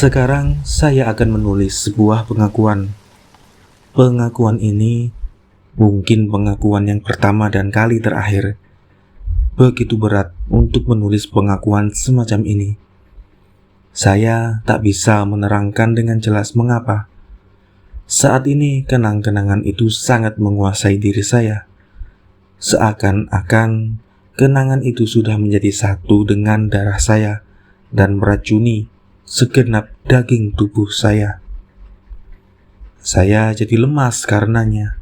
Sekarang saya akan menulis sebuah pengakuan. Pengakuan ini mungkin pengakuan yang pertama dan kali terakhir. Begitu berat untuk menulis pengakuan semacam ini. Saya tak bisa menerangkan dengan jelas mengapa. Saat ini kenang-kenangan itu sangat menguasai diri saya. Seakan-akan kenangan itu sudah menjadi satu dengan darah saya dan meracuni segenap daging tubuh saya. Saya jadi lemas karenanya.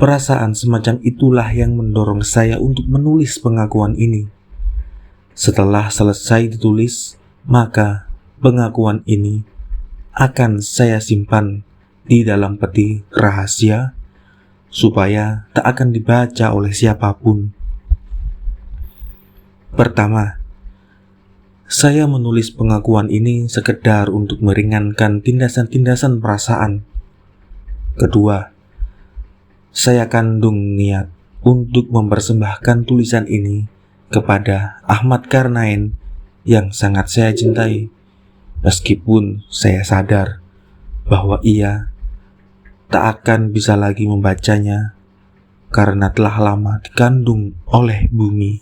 Perasaan semacam itulah yang mendorong saya untuk menulis pengakuan ini. Setelah selesai ditulis, maka pengakuan ini akan saya simpan di dalam peti rahasia supaya tak akan dibaca oleh siapapun. Pertama, saya menulis pengakuan ini sekedar untuk meringankan tindasan-tindasan perasaan. Kedua, saya kandung niat untuk mempersembahkan tulisan ini kepada Ahmad Karnain yang sangat saya cintai, meskipun saya sadar bahwa ia tak akan bisa lagi membacanya karena telah lama dikandung oleh bumi.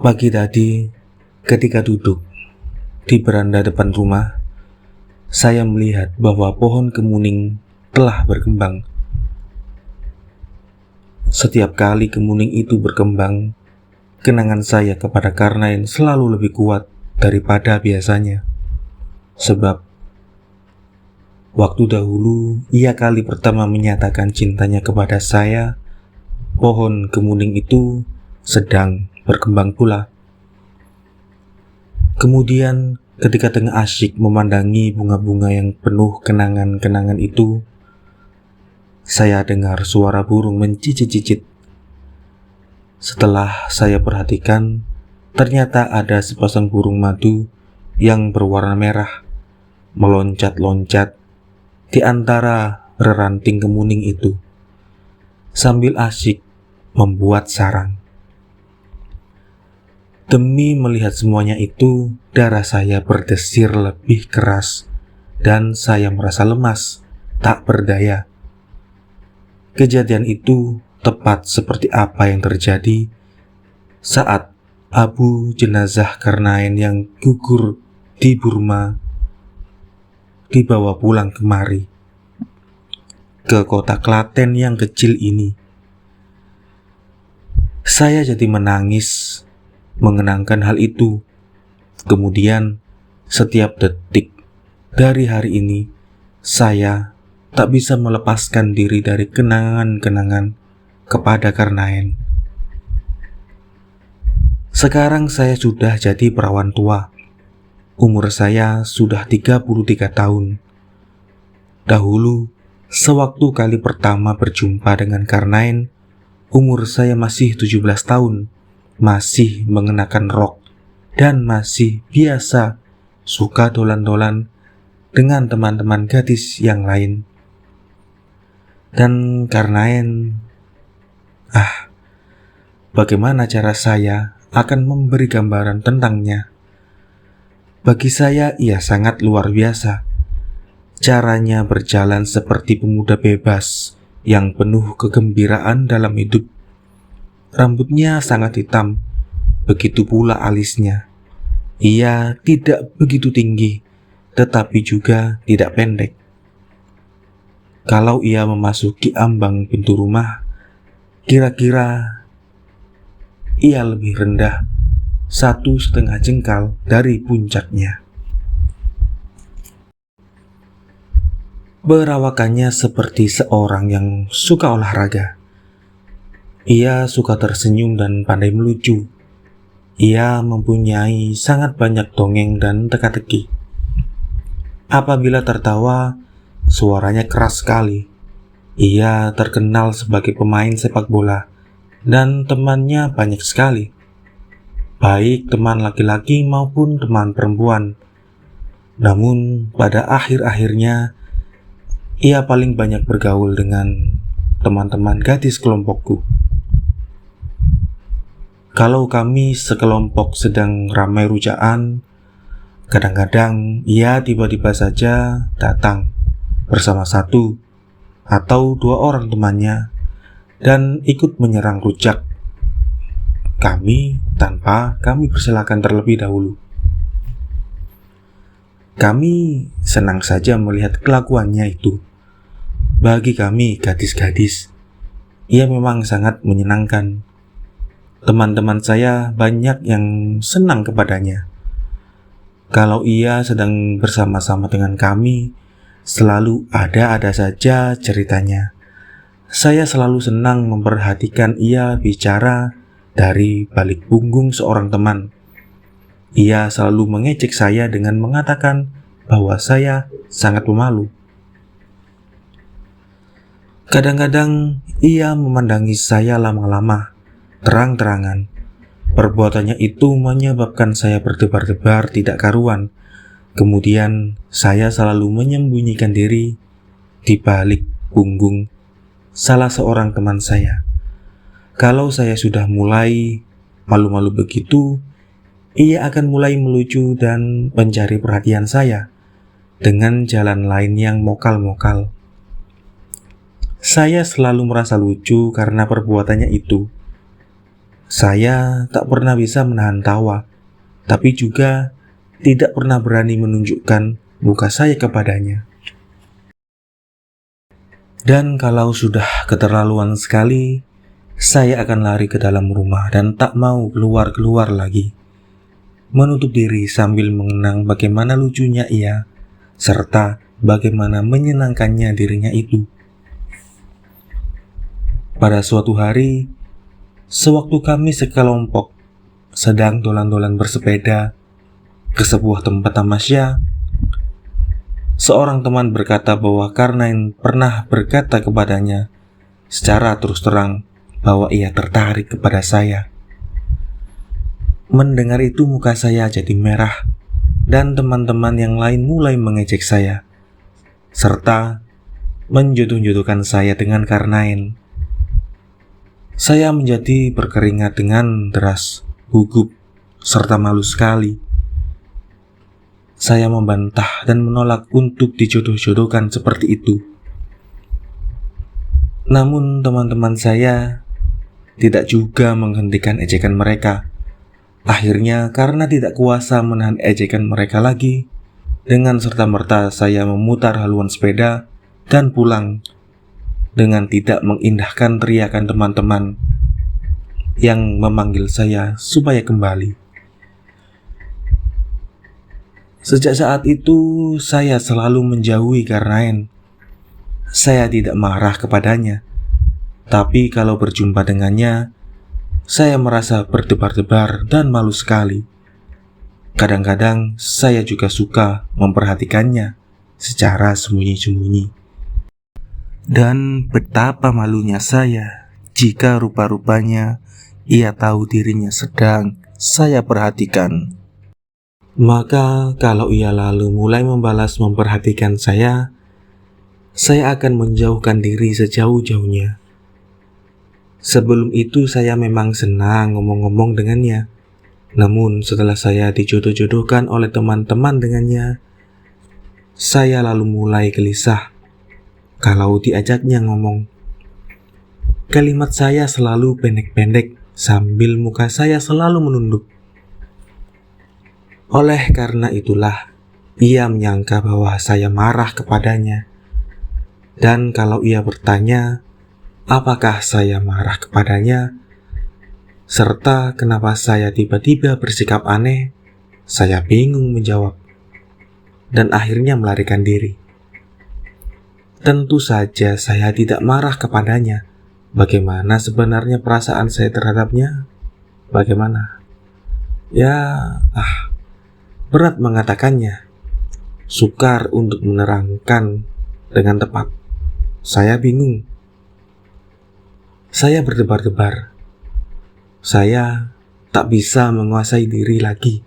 Pagi tadi, ketika duduk di beranda depan rumah, saya melihat bahwa pohon kemuning telah berkembang. Setiap kali kemuning itu berkembang, kenangan saya kepada Karnain selalu lebih kuat daripada biasanya. Sebab, waktu dahulu ia kali pertama menyatakan cintanya kepada saya, pohon kemuning itu sedang berkembang pula. Kemudian ketika tengah asyik memandangi bunga-bunga yang penuh kenangan-kenangan itu, saya dengar suara burung mencicit-cicit. Setelah saya perhatikan, ternyata ada sepasang burung madu yang berwarna merah meloncat-loncat di antara reranting kemuning itu, sambil asyik membuat sarang. Demi melihat semuanya itu, darah saya berdesir lebih keras dan saya merasa lemas, tak berdaya. Kejadian itu tepat seperti apa yang terjadi saat abu jenazah Karnain yang gugur di Burma dibawa pulang kemari ke kota Klaten yang kecil ini. Saya jadi menangis mengenangkan hal itu. Kemudian setiap detik dari hari ini saya tak bisa melepaskan diri dari kenangan-kenangan kepada Karnain. Sekarang saya sudah jadi perawan tua. Umur saya sudah 33 tahun. Dahulu, sewaktu kali pertama berjumpa dengan Karnain, umur saya masih 17 tahun. Masih mengenakan rok dan masih biasa suka dolan-dolan dengan teman-teman gadis yang lain. Dan Karnain, bagaimana cara saya akan memberi gambaran tentangnya? Bagi saya ia sangat luar biasa. Caranya berjalan seperti pemuda bebas yang penuh kegembiraan dalam hidup. Rambutnya sangat hitam, begitu pula alisnya. Ia tidak begitu tinggi, tetapi juga tidak pendek. Kalau ia memasuki ambang pintu rumah, kira-kira ia lebih rendah 1,5 jengkal dari puncaknya. Perawakannya seperti seorang yang suka olahraga. Ia suka tersenyum dan pandai melucu. Ia mempunyai sangat banyak dongeng dan teka-teki. Apabila tertawa, suaranya keras sekali. Ia terkenal sebagai pemain sepak bola dan temannya banyak sekali, baik teman laki-laki maupun teman perempuan. Namun pada akhir-akhirnya ia paling banyak bergaul dengan teman-teman gadis kelompokku. Kalau kami sekelompok sedang ramai rujaan, kadang-kadang ia tiba-tiba saja datang bersama satu atau dua orang temannya dan ikut menyerang rujak kami tanpa kami persilakan terlebih dahulu. Kami senang saja melihat kelakuannya itu. Bagi kami gadis-gadis, ia memang sangat menyenangkan. Teman-teman saya banyak yang senang kepadanya. Kalau ia sedang bersama-sama dengan kami, selalu ada-ada saja ceritanya. Saya selalu senang memperhatikan ia bicara dari balik punggung seorang teman. Ia selalu mengejek saya dengan mengatakan bahwa saya sangat pemalu. Kadang-kadang ia memandangi saya lama-lama, terang-terangan. Perbuatannya itu menyebabkan saya berdebar-debar tidak karuan. Kemudian saya selalu menyembunyikan diri di balik punggung salah seorang teman saya. Kalau saya sudah mulai malu-malu begitu, ia akan mulai melucu dan mencari perhatian saya dengan jalan lain yang mokal-mokal. Saya selalu merasa lucu karena perbuatannya itu. Saya tak pernah bisa menahan tawa, tapi juga tidak pernah berani menunjukkan muka saya kepadanya. Dan kalau sudah keterlaluan sekali, saya akan lari ke dalam rumah dan tak mau keluar-keluar lagi, menutup diri sambil mengenang bagaimana lucunya ia, serta bagaimana menyenangkannya dirinya itu. Pada suatu hari, sewaktu kami sekelompok sedang dolan-dolan bersepeda ke sebuah tempat tamasya, seorang teman berkata bahwa Karnain pernah berkata kepadanya secara terus terang bahwa ia tertarik kepada saya. Mendengar itu muka saya jadi merah dan teman-teman yang lain mulai mengejek saya serta menjodoh-jodohkan saya dengan Karnain. Saya menjadi berkeringat dengan deras, gugup, serta malu sekali. Saya membantah dan menolak untuk dijodoh-jodohkan seperti itu. Namun teman-teman saya tidak juga menghentikan ejekan mereka. Akhirnya karena tidak kuasa menahan ejekan mereka lagi, dengan serta-merta saya memutar haluan sepeda dan pulang dengan tidak mengindahkan teriakan teman-teman yang memanggil saya supaya kembali. Sejak saat itu, saya selalu menjauhi Karnain. Saya tidak marah kepadanya, tapi kalau berjumpa dengannya, saya merasa berdebar-debar dan malu sekali. Kadang-kadang saya juga suka memperhatikannya secara sembunyi-sembunyi. Dan betapa malunya saya jika rupa-rupanya ia tahu dirinya sedang saya perhatikan. Maka kalau ia lalu mulai membalas memperhatikan saya akan menjauhkan diri sejauh-jauhnya. Sebelum itu saya memang senang ngomong-ngomong dengannya. Namun setelah saya dijodoh-jodohkan oleh teman-teman dengannya, saya lalu mulai gelisah kalau diajaknya ngomong. Kalimat saya selalu pendek-pendek sambil muka saya selalu menunduk. Oleh karena itulah, ia menyangka bahwa saya marah kepadanya. Dan kalau ia bertanya, apakah saya marah kepadanya, serta kenapa saya tiba-tiba bersikap aneh, saya bingung menjawab, dan akhirnya melarikan diri. Tentu saja saya tidak marah kepadanya. Bagaimana sebenarnya perasaan saya terhadapnya? Bagaimana? Berat mengatakannya. Sukar untuk menerangkan dengan tepat. Saya bingung. Saya berdebar-debar. Saya tak bisa menguasai diri lagi.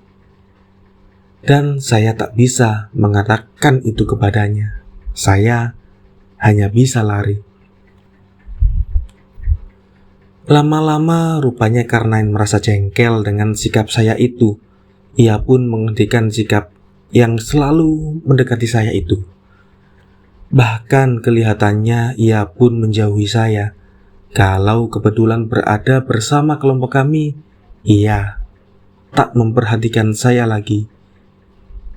Dan saya tak bisa mengatakan itu kepadanya. Saya hanya bisa lari. Lama-lama rupanya Karnain merasa jengkel dengan sikap saya itu. Ia pun menghentikan sikap yang selalu mendekati saya itu. Bahkan kelihatannya ia pun menjauhi saya. Kalau kebetulan berada bersama kelompok kami, ia tak memperhatikan saya lagi.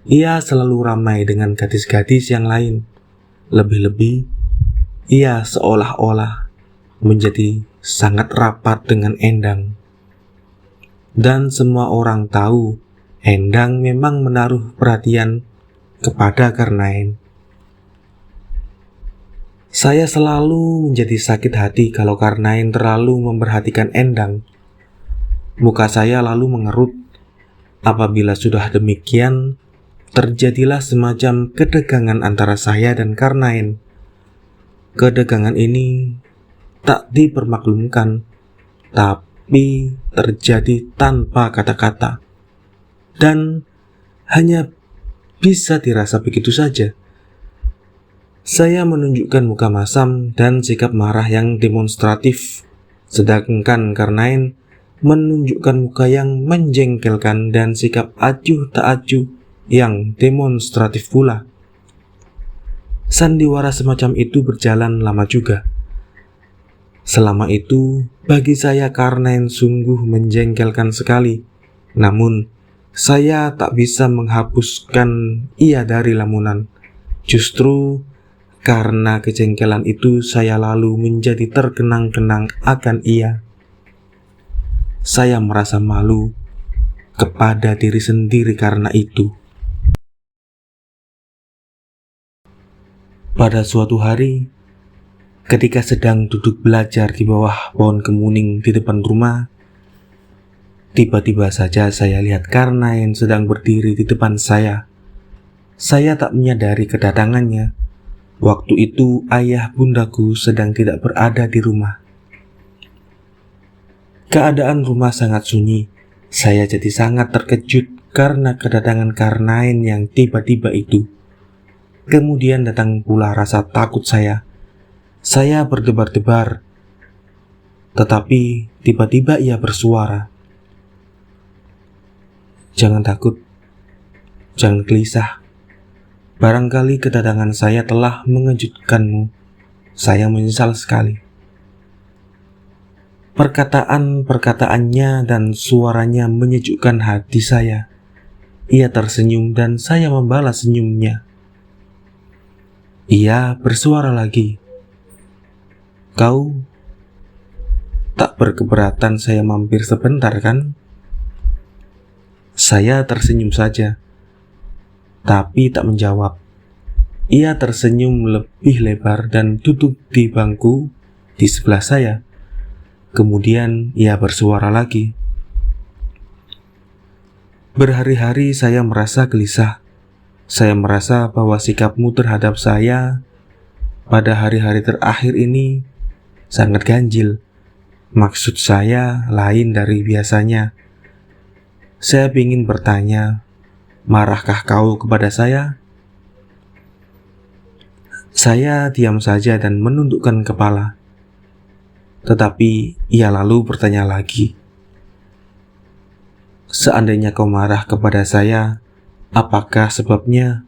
Ia selalu ramai dengan gadis-gadis yang lain. Lebih-lebih, ia seolah-olah menjadi sangat rapat dengan Endang. Dan semua orang tahu Endang memang menaruh perhatian kepada Karnain. Saya selalu menjadi sakit hati kalau Karnain terlalu memperhatikan Endang. Muka saya lalu mengerut. Apabila sudah demikian, terjadilah semacam ketegangan antara saya dan Karnain. Ketegangan ini tak dipermaklumkan, tapi terjadi tanpa kata-kata, dan hanya bisa dirasa begitu saja. Saya menunjukkan muka masam dan sikap marah yang demonstratif, sedangkan Karnain menunjukkan muka yang menjengkelkan dan sikap acuh tak acuh yang demonstratif pula. Sandiwara semacam itu berjalan lama juga. Selama itu, bagi saya Karnain sungguh menjengkelkan sekali. Namun, saya tak bisa menghapuskan ia dari lamunan. Justru karena kejengkelan itu saya lalu menjadi terkenang-kenang akan ia. Saya merasa malu kepada diri sendiri karena itu. Pada suatu hari, ketika sedang duduk belajar di bawah pohon kemuning di depan rumah, tiba-tiba saja saya lihat Karnain sedang berdiri di depan saya. Saya tak menyadari kedatangannya. Waktu itu ayah bundaku sedang tidak berada di rumah. Keadaan rumah sangat sunyi. Saya jadi sangat terkejut karena kedatangan Karnain yang tiba-tiba itu. Kemudian datang pula rasa takut saya. Saya berdebar-debar. Tetapi tiba-tiba ia bersuara. "Jangan takut. Jangan gelisah. Barangkali kedatangan saya telah mengejutkanmu. Saya menyesal sekali." Perkataan-perkataannya dan suaranya menyejukkan hati saya. Ia tersenyum dan saya membalas senyumnya. Ia bersuara lagi. "Kau tak berkeberatan saya mampir sebentar, kan?" Saya tersenyum saja, tapi tak menjawab. Ia tersenyum lebih lebar dan duduk di bangku di sebelah saya. Kemudian ia bersuara lagi. "Berhari-hari saya merasa gelisah. Saya merasa bahwa sikapmu terhadap saya pada hari-hari terakhir ini sangat ganjil. Maksud saya lain dari biasanya. Saya ingin bertanya, marahkah kau kepada saya?" Saya diam saja dan menundukkan kepala. Tetapi ia lalu bertanya lagi. "Seandainya kau marah kepada saya, apakah sebabnya?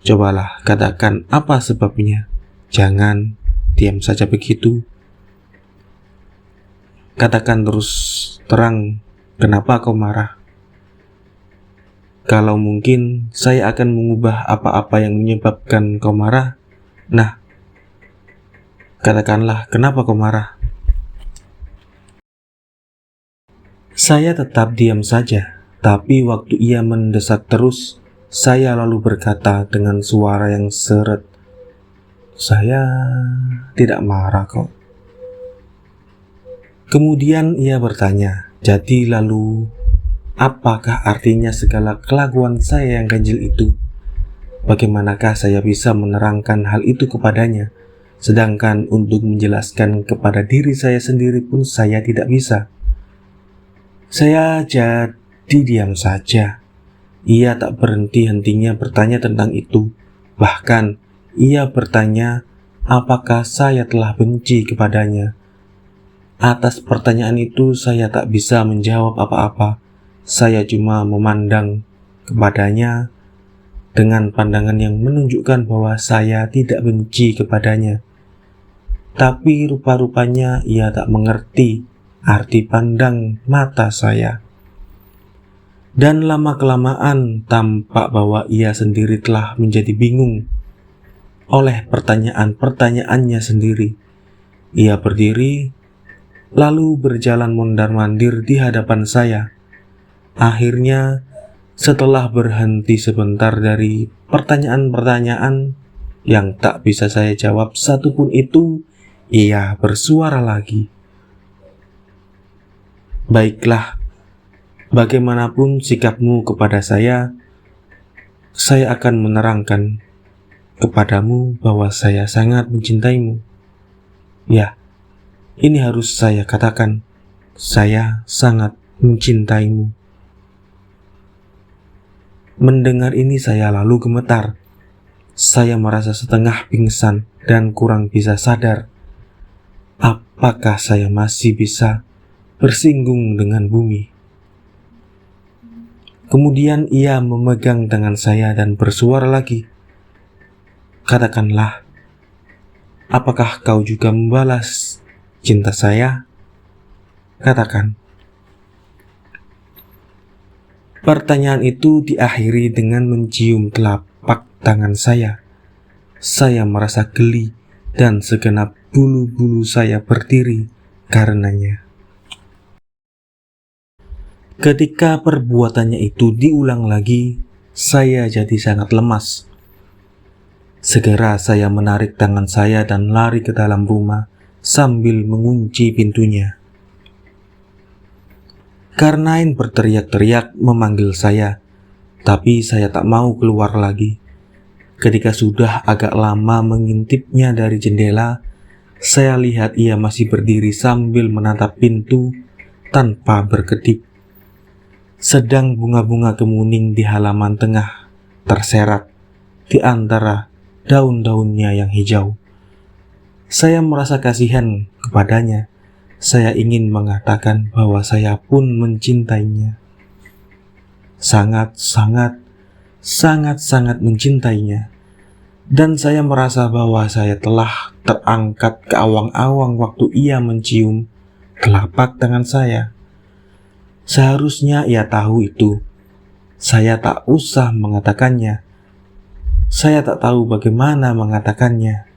Cobalah katakan apa sebabnya. Jangan diam saja begitu. Katakan terus terang kenapa kau marah. Kalau mungkin saya akan mengubah apa-apa yang menyebabkan kau marah. Nah, katakanlah kenapa kau marah." Saya tetap diam saja, tapi waktu ia mendesak terus, saya lalu berkata dengan suara yang seret, "Saya tidak marah kok." Kemudian ia bertanya, "Jadi lalu, apakah artinya segala kelakuan saya yang ganjil itu? Bagaimanakah saya bisa menerangkan hal itu kepadanya, sedangkan untuk menjelaskan kepada diri saya sendiri pun saya tidak bisa?" Saya jadi diam saja. Ia tak berhenti-hentinya bertanya tentang itu. Bahkan ia bertanya apakah saya telah benci kepadanya. Atas pertanyaan itu saya tak bisa menjawab apa-apa. Saya cuma memandang kepadanya dengan pandangan yang menunjukkan bahwa saya tidak benci kepadanya. Tapi rupa-rupanya ia tak mengerti arti pandang mata saya. Dan lama-kelamaan tampak bahwa ia sendiri telah menjadi bingung oleh pertanyaan-pertanyaannya sendiri. Ia berdiri, lalu berjalan mondar-mandir di hadapan saya. Akhirnya, setelah berhenti sebentar dari pertanyaan-pertanyaan yang tak bisa saya jawab satupun itu, ia bersuara lagi. Baiklah, bagaimanapun sikapmu kepada saya akan menerangkan kepadamu bahwa saya sangat mencintaimu. Ya, ini harus saya katakan, saya sangat mencintaimu. Mendengar ini saya lalu gemetar. Saya merasa setengah pingsan dan kurang bisa sadar. Apakah saya masih bisa bersinggung dengan bumi? Kemudian ia memegang tangan saya dan bersuara lagi. Katakanlah, apakah kau juga membalas cinta saya? Katakan. Pertanyaan itu diakhiri dengan mencium telapak tangan saya. Saya merasa geli dan segenap bulu-bulu saya berdiri karenanya. Ketika perbuatannya itu diulang lagi, saya jadi sangat lemas. Segera saya menarik tangan saya dan lari ke dalam rumah sambil mengunci pintunya. Karnain berteriak-teriak memanggil saya, tapi saya tak mau keluar lagi. Ketika sudah agak lama mengintipnya dari jendela, saya lihat ia masih berdiri sambil menatap pintu tanpa berkedip. Sedang bunga-bunga kemuning di halaman tengah terserak di antara daun-daunnya yang hijau. Saya merasa kasihan kepadanya. Saya ingin mengatakan bahwa saya pun mencintainya. Sangat mencintainya. Dan saya merasa bahwa saya telah terangkat ke awang-awang waktu ia mencium telapak tangan saya. Seharusnya ia tahu itu. Saya tak usah mengatakannya. Saya tak tahu bagaimana mengatakannya.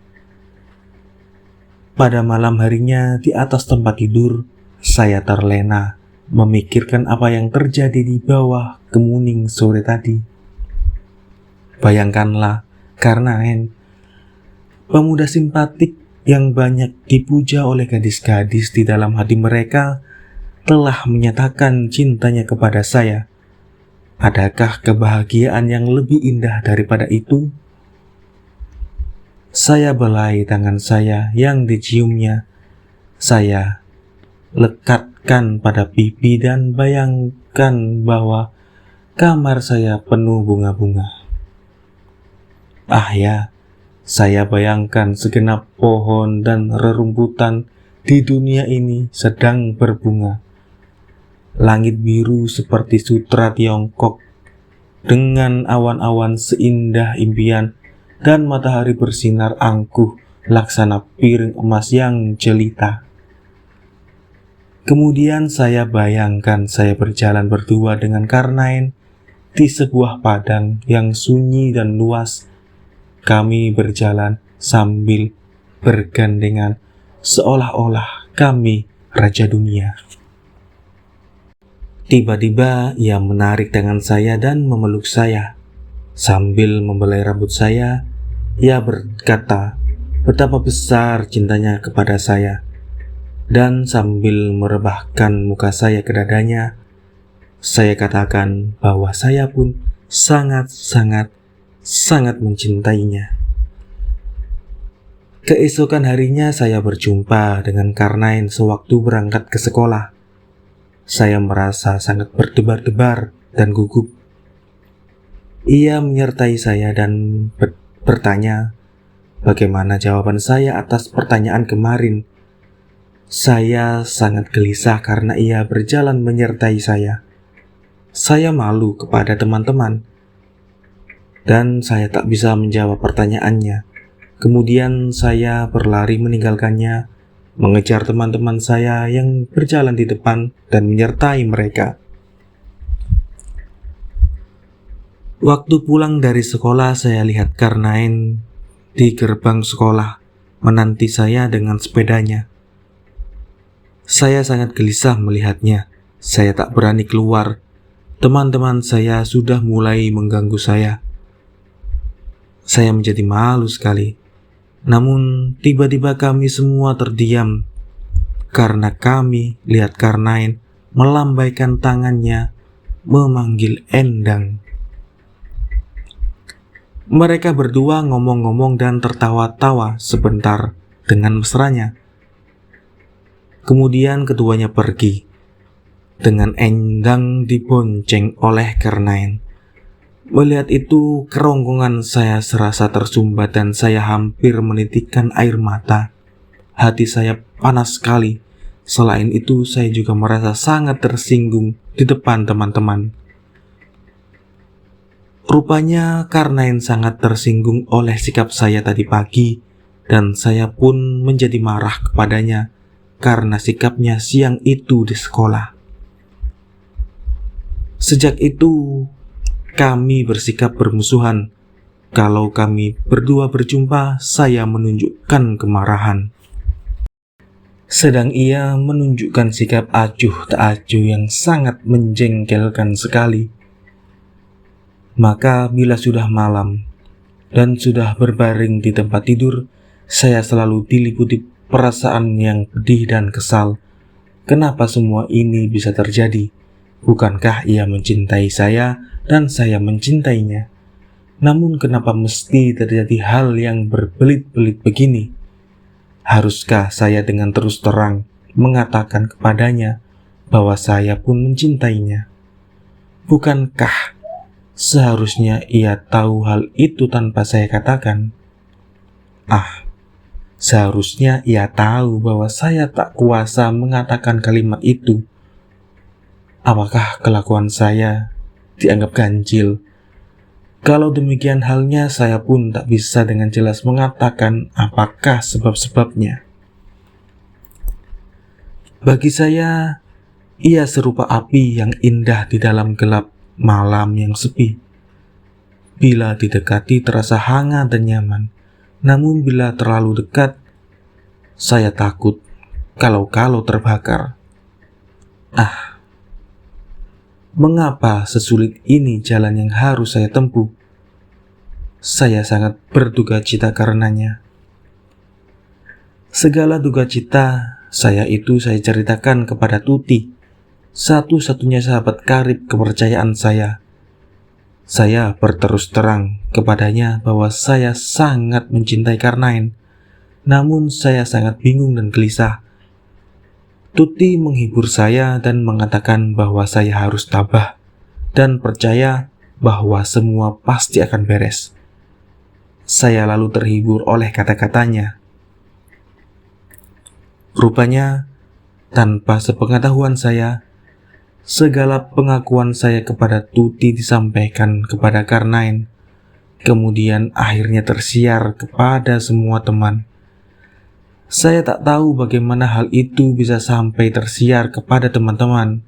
Pada malam harinya di atas tempat tidur, saya terlena memikirkan apa yang terjadi di bawah kemuning sore tadi. Bayangkanlah, Karnain, pemuda simpatik yang banyak dipuja oleh gadis-gadis di dalam hati mereka, telah menyatakan cintanya kepada saya. Adakah kebahagiaan yang lebih indah daripada itu? Saya belai tangan saya yang diciumnya. Saya lekatkan pada pipi dan bayangkan bahwa kamar saya penuh bunga-bunga. Ah ya, saya bayangkan segenap pohon dan rerumputan di dunia ini sedang berbunga. Langit biru seperti sutra Tiongkok dengan awan-awan seindah impian dan matahari bersinar angkuh laksana piring emas yang jelita. Kemudian saya bayangkan saya berjalan berdua dengan Karnain di sebuah padang yang sunyi dan luas. Kami berjalan sambil bergandengan seolah-olah kami raja dunia. Tiba-tiba ia menarik tangan saya dan memeluk saya. Sambil membelai rambut saya, ia berkata betapa besar cintanya kepada saya. Dan sambil merebahkan muka saya ke dadanya, saya katakan bahwa saya pun sangat mencintainya. Keesokan harinya saya berjumpa dengan Karnain sewaktu berangkat ke sekolah. Saya merasa sangat berdebar-debar dan gugup. Ia menyertai saya dan bertanya bagaimana jawaban saya atas pertanyaan kemarin. Saya sangat gelisah karena ia berjalan menyertai saya. Saya malu kepada teman-teman, dan saya tak bisa menjawab pertanyaannya. Kemudian saya berlari meninggalkannya, mengejar teman-teman saya yang berjalan di depan dan menyertai mereka. Waktu pulang dari sekolah, saya lihat Karnain di gerbang sekolah menanti saya dengan sepedanya. Saya sangat gelisah melihatnya. Saya tak berani keluar. Teman-teman saya sudah mulai mengganggu saya. Saya menjadi malu sekali. Namun tiba-tiba kami semua terdiam karena kami lihat Karnain melambaikan tangannya memanggil Endang. Mereka berdua ngomong-ngomong dan tertawa-tawa sebentar dengan mesranya. Kemudian keduanya pergi, dengan Endang dibonceng oleh Karnain. Melihat itu, kerongkongan saya serasa tersumbat dan saya hampir menitikkan air mata. Hati saya panas sekali. Selain itu, saya juga merasa sangat tersinggung di depan teman-teman. Rupanya Karnain sangat tersinggung oleh sikap saya tadi pagi, dan saya pun menjadi marah kepadanya karena sikapnya siang itu di sekolah. Sejak itu, kami bersikap bermusuhan. Kalau kami berdua berjumpa, saya menunjukkan kemarahan. Sedang ia menunjukkan sikap acuh tak acuh yang sangat menjengkelkan sekali. Maka bila sudah malam dan sudah berbaring di tempat tidur, saya selalu diliputi perasaan yang pedih dan kesal. Kenapa semua ini bisa terjadi? Bukankah ia mencintai saya dan saya mencintainya? Namun kenapa mesti terjadi hal yang berbelit-belit begini? Haruskah saya dengan terus terang mengatakan kepadanya bahwa saya pun mencintainya? Bukankah seharusnya ia tahu hal itu tanpa saya katakan? Seharusnya ia tahu bahwa saya tak kuasa mengatakan kalimat itu. Apakah kelakuan saya dianggap ganjil? Kalau demikian halnya, saya pun tak bisa dengan jelas mengatakan apakah sebab-sebabnya. Bagi saya, ia serupa api yang indah di dalam gelap malam yang sepi. Bila didekati terasa hangat dan nyaman. Namun bila terlalu dekat, saya takut kalau terbakar. Mengapa sesulit ini jalan yang harus saya tempuh? Saya sangat berduka cita karenanya. Segala duka cita saya ceritakan kepada Tuti, satu-satunya sahabat karib kepercayaan saya. Saya berterus terang kepadanya bahwa saya sangat mencintai Karnain, namun saya sangat bingung dan gelisah. Tuti menghibur saya dan mengatakan bahwa saya harus tabah dan percaya bahwa semua pasti akan beres. Saya lalu terhibur oleh kata-katanya. Rupanya, tanpa sepengetahuan saya, segala pengakuan saya kepada Tuti disampaikan kepada Karnain, kemudian akhirnya tersiar kepada semua teman. Saya tak tahu bagaimana hal itu bisa sampai tersiar kepada teman-teman.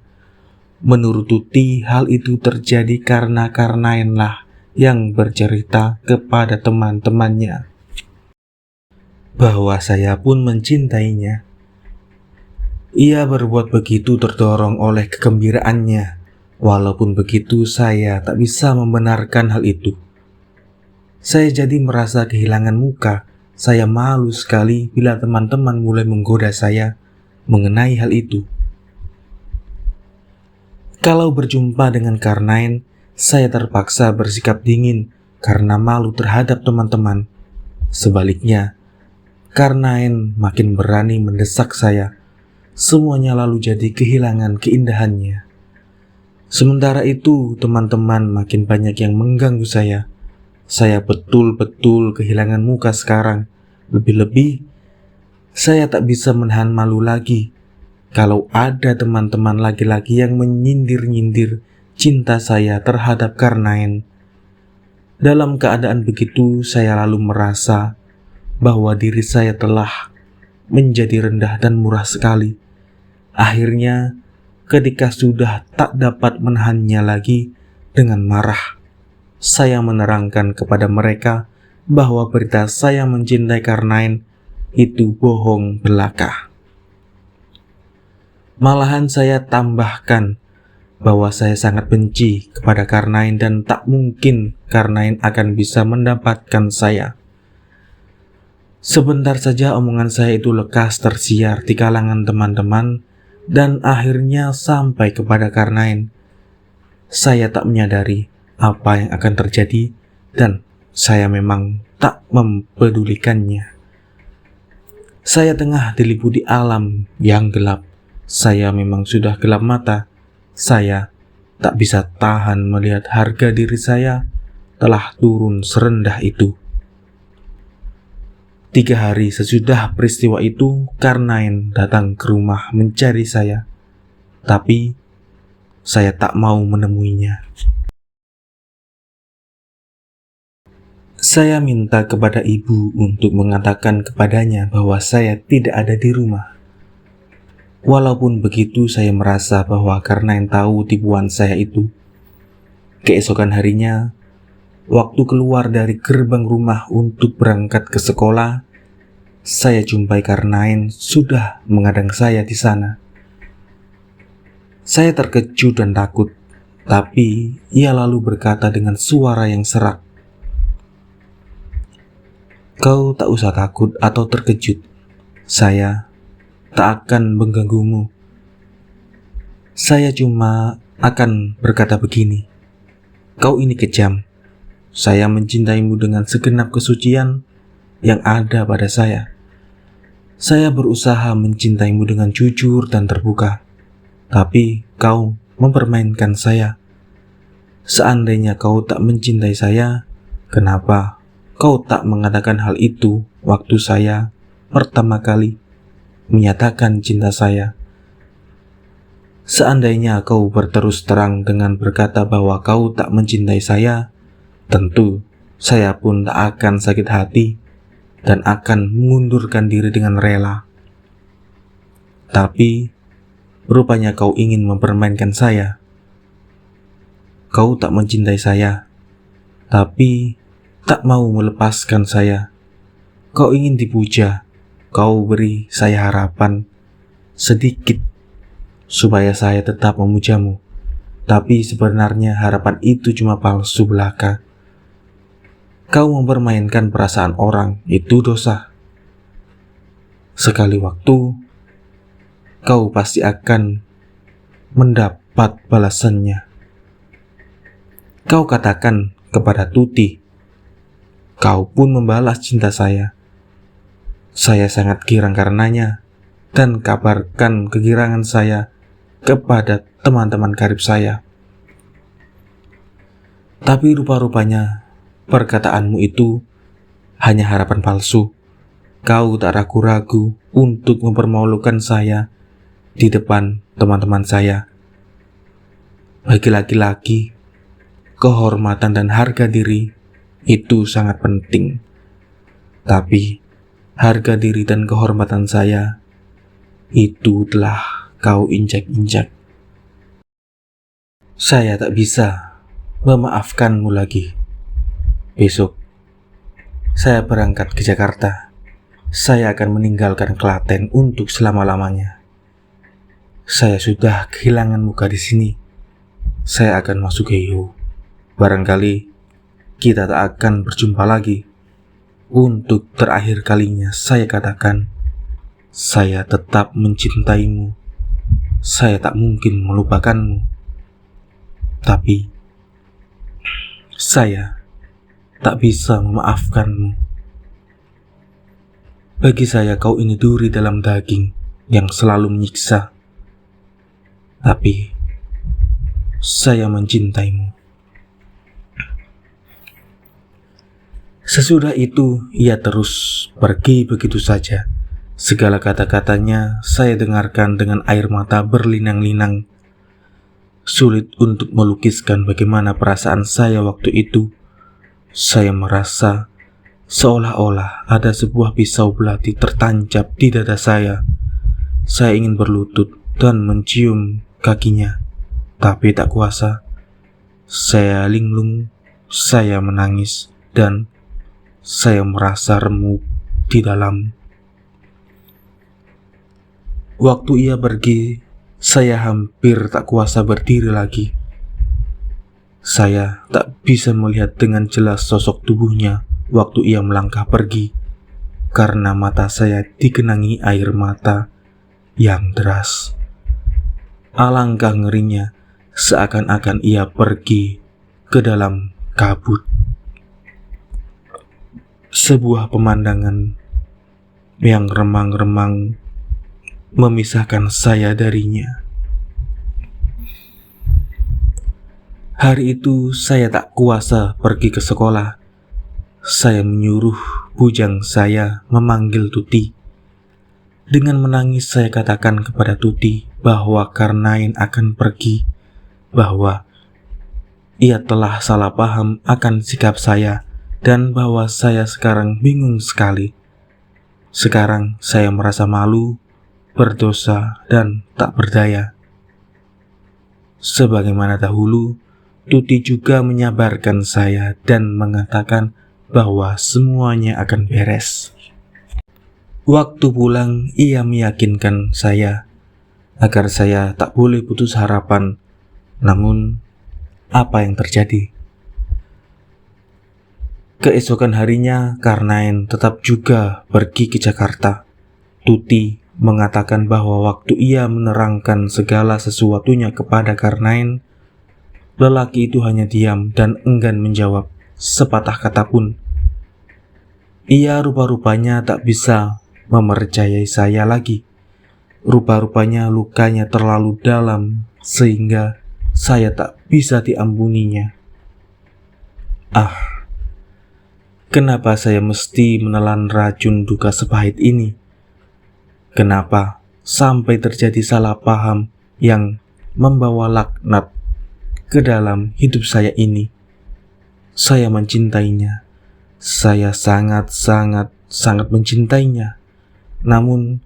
Menurut Tuti, hal itu terjadi karena Karnainlah yang bercerita kepada teman-temannya bahwa saya pun mencintainya. Ia berbuat begitu terdorong oleh kegembiraannya. Walaupun begitu, saya tak bisa membenarkan hal itu. Saya jadi merasa kehilangan muka. Saya malu sekali bila teman-teman mulai menggoda saya mengenai hal itu. Kalau berjumpa dengan Karnain, saya terpaksa bersikap dingin karena malu terhadap teman-teman. Sebaliknya, Karnain makin berani mendesak saya. Semuanya lalu jadi kehilangan keindahannya. Sementara itu, teman-teman makin banyak yang mengganggu saya. Saya betul-betul kehilangan muka sekarang. Lebih-lebih, Saya tak bisa menahan malu lagi kalau ada teman-teman laki-laki yang menyindir-nyindir cinta saya terhadap Karnain. Dalam keadaan begitu, saya lalu merasa bahwa diri saya telah menjadi rendah dan murah sekali. Akhirnya, ketika sudah tak dapat menahannya lagi, dengan marah, saya menerangkan kepada mereka bahwa berita saya mencintai Karnain itu bohong belaka. Malahan saya tambahkan bahwa saya sangat benci kepada Karnain dan tak mungkin Karnain akan bisa mendapatkan saya. Sebentar saja omongan saya itu lekas tersiar di kalangan teman-teman dan akhirnya sampai kepada Karnain. Saya tak menyadari apa yang akan terjadi dan saya memang tak mempedulikannya. Saya tengah diliputi alam yang gelap. Saya memang sudah gelap mata. Saya tak bisa tahan melihat harga diri saya telah turun serendah itu. 3 hari sesudah peristiwa itu, Karnain datang ke rumah mencari saya. Tapi saya tak mau menemuinya. Saya minta kepada ibu untuk mengatakan kepadanya bahwa saya tidak ada di rumah. Walaupun begitu, saya merasa bahwa Karnain tahu tipuan saya itu. Keesokan harinya, waktu keluar dari gerbang rumah untuk berangkat ke sekolah, saya jumpai Karnain sudah menghadang saya di sana. Saya terkejut dan takut, tapi ia lalu berkata dengan suara yang serak, "Kau tak usah takut atau terkejut. Saya tak akan mengganggumu. Saya cuma akan berkata begini, kau ini kejam. Saya mencintaimu dengan segenap kesucian yang ada pada saya. Saya berusaha mencintaimu dengan jujur dan terbuka, tapi kau mempermainkan saya. Seandainya kau tak mencintai saya, kenapa kau tak mengatakan hal itu waktu saya pertama kali menyatakan cinta saya? Seandainya kau berterus terang dengan berkata bahwa kau tak mencintai saya, tentu saya pun tak akan sakit hati dan akan mengundurkan diri dengan rela. Tapi rupanya kau ingin mempermainkan saya. Kau tak mencintai saya, tapi tak mau melepaskan saya. Kau ingin dipuja. Kau beri saya harapan sedikit supaya saya tetap memujamu. Tapi sebenarnya harapan itu cuma palsu belaka. Kau mempermainkan perasaan orang, itu dosa. Sekali waktu, kau pasti akan mendapat balasannya. Kau katakan kepada Tuti, kau pun membalas cinta saya. Saya sangat girang karenanya dan kabarkan kegirangan saya kepada teman-teman karib saya. Tapi rupa-rupanya perkataanmu itu hanya harapan palsu. Kau tak ragu-ragu untuk mempermalukan saya di depan teman-teman saya. Bagi laki-laki, kehormatan dan harga diri itu sangat penting. Tapi harga diri dan kehormatan saya itu telah kau injak-injak. Saya tak bisa memaafkanmu lagi. Besok saya berangkat ke Jakarta. Saya akan meninggalkan Klaten untuk selama-lamanya. Saya sudah kehilangan muka di sini. Saya akan masuk Heiho. Barangkali kita tak akan berjumpa lagi. Untuk terakhir kalinya saya katakan, saya tetap mencintaimu. Saya tak mungkin melupakanmu. Tapi saya tak bisa memaafkanmu. Bagi saya kau ini duri dalam daging yang selalu menyiksa. Tapi saya mencintaimu. Sesudah itu ia terus pergi begitu saja Segala kata-katanya saya dengarkan dengan air mata berlinang-linang. Sulit untuk melukiskan bagaimana perasaan saya waktu itu. Saya merasa seolah-olah ada sebuah pisau belati tertancap di dada saya. Saya ingin berlutut dan mencium kakinya, tapi tak kuasa. Saya linglung, saya menangis, dan saya merasa remuk di dalam. Waktu ia pergi, saya hampir tak kuasa berdiri lagi. Saya tak bisa melihat dengan jelas sosok tubuhnya waktu ia melangkah pergi, karena mata saya digenangi air mata yang deras. Alangkah ngerinya, seakan-akan ia pergi ke dalam kabut. Sebuah pemandangan yang remang-remang memisahkan saya darinya. Hari itu saya tak kuasa pergi ke sekolah. Saya menyuruh bujang saya memanggil Tuti. Dengan menangis saya katakan kepada Tuti bahwa Karnain akan pergi, bahwa ia telah salah paham akan sikap saya, dan bahwa saya sekarang bingung sekali. Sekarang saya merasa malu, berdosa, dan tak berdaya. Sebagaimana dahulu, Tuti juga menyabarkan saya dan mengatakan bahwa semuanya akan beres. Waktu pulang, ia meyakinkan saya agar saya tak boleh putus harapan. Namun, apa yang terjadi? Keesokan harinya, Karnain tetap juga pergi ke Jakarta. Tuti mengatakan bahwa waktu ia menerangkan segala sesuatunya kepada Karnain, lelaki itu hanya diam dan enggan menjawab sepatah kata pun. Ia rupa-rupanya tak bisa mempercayai saya lagi. Rupa-rupanya lukanya terlalu dalam sehingga saya tak bisa diampuninya. Kenapa saya mesti menelan racun duka sepahit ini? Kenapa sampai terjadi salah paham yang membawa laknat ke dalam hidup saya ini? Saya mencintainya. Saya sangat mencintainya. Namun,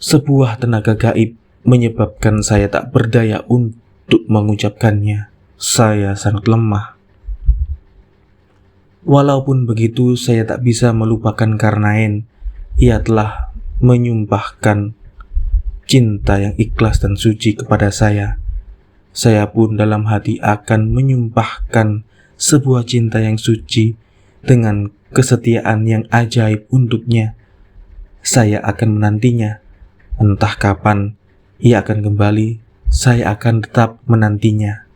sebuah tenaga gaib menyebabkan saya tak berdaya untuk mengucapkannya. Saya sangat lemah. Walaupun begitu, saya tak bisa melupakan Karnain. Ia telah menyumpahkan cinta yang ikhlas dan suci kepada saya. Saya pun dalam hati akan menyumpahkan sebuah cinta yang suci dengan kesetiaan yang ajaib untuknya. Saya akan menantinya. Entah kapan ia akan kembali, saya akan tetap menantinya.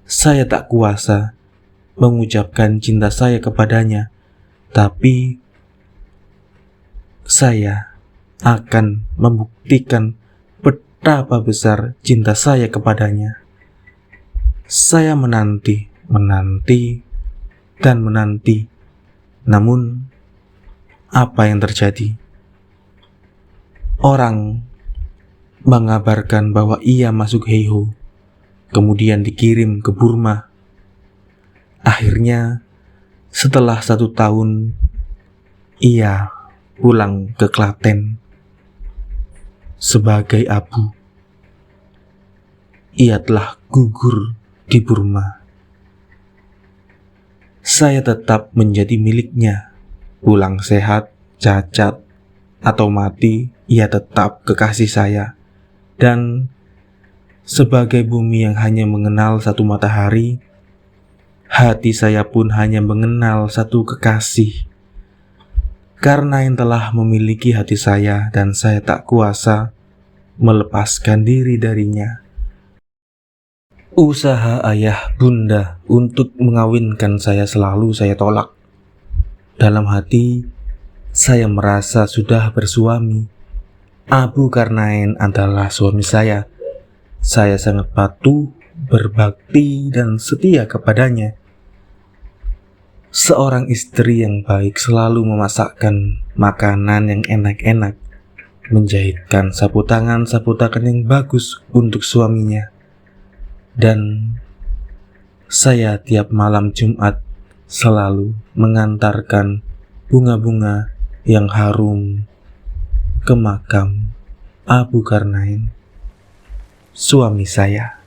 Saya tak kuasa mengucapkan cinta saya kepadanya, tapi saya akan membuktikan betapa besar cinta saya kepadanya. Saya menanti, dan menanti. Namun, apa yang terjadi? Orang mengabarkan bahwa ia masuk Heiho, kemudian dikirim ke Burma. Akhirnya, setelah 1 tahun, ia pulang ke Klaten sebagai abu. Ia telah gugur di Burma. Saya tetap menjadi miliknya. Pulang sehat, cacat, atau mati, ia tetap kekasih saya. Dan sebagai bumi yang hanya mengenal satu matahari, hati saya pun hanya mengenal satu kekasih. Karnain telah memiliki hati saya dan saya tak kuasa melepaskan diri darinya. Usaha ayah bunda untuk mengawinkan saya selalu saya tolak. Dalam hati, saya merasa sudah bersuami. Abu Karnain adalah suami saya. Saya sangat patuh, berbakti, dan setia kepadanya. Seorang istri yang baik selalu memasakkan makanan yang enak-enak, menjahitkan sapu tangan yang bagus untuk suaminya. Dan saya tiap malam Jumat selalu mengantarkan bunga-bunga yang harum ke makam Abu Karnain, suami saya.